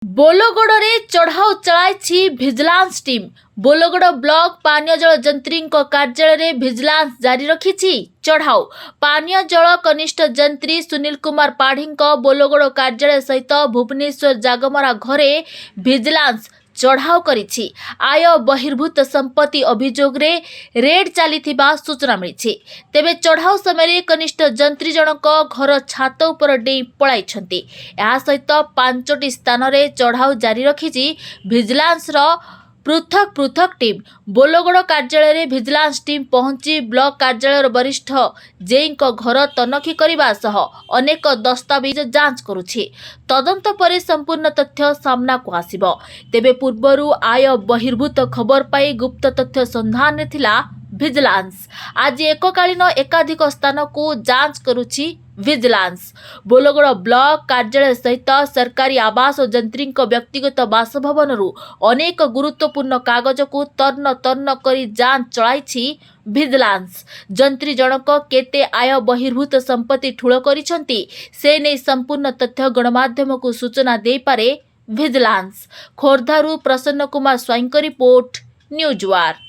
बोलगोड़े चढ़ाऊ चलाई vigilance team. बोलगोड़ block पानीय जल जंत्री कार्यालय में भिजिलांस जारी रखी चढ़ाऊ। पानीय जल कनिष्ठ जंत्री सुनील कुमार पाढ़ी बोलगोड़ कार्यालय सहित भुवनेश्वर जागमरा घरे भिजिलांस चढ़ाऊ करिछि। आय बहिर्भूत संपत्ति अभियोग रे रेड चली सूचना मिली। तेबे चढ़ाऊ समय कनिष्ठ जंत्री जनक घर छात उपर डेई पलाई सहित 5टी स्थान रे चढ़ाऊ जारी रखिछि भिजिलांस रो पृथक पृथक टीम। बोलगोड़ कार्यालय रे भिजिलांस टीम पहुंची ब्लॉक कार्यालय वरिष्ठ जेई घर तनखी करने सह अनेक दस्तावेज जांच करुछि। तदंत पर संपूर्ण तथ्य सामना को आसिबो। तेबे पूर्वरु आय बहिर्भूत खबर पाई गुप्त तथ्य संधान रे थिला भिजिलांस। आज एककालीन एकाधिक स्थान को जांच करुछि भिजिलांस। बोलगोड़ ब्लॉक कार्यालय सहित सरकारी आवास और जंत्री व्यक्तिगत बासभवन अनेक गुरुत्वपूर्ण कागज को तर्न तर्न करी जांच चलाई भिजिलांस। जंत्री जनक केते आय बहिर्भूत संपत्ति ठूल करिसंती से नै संपूर्ण तथ्य गणमाध्यम को सूचना दे पारे भिजिलांस। खोर्धारू प्रसन्न कुमार स्वाईं रिपोर्ट, न्यूज वार।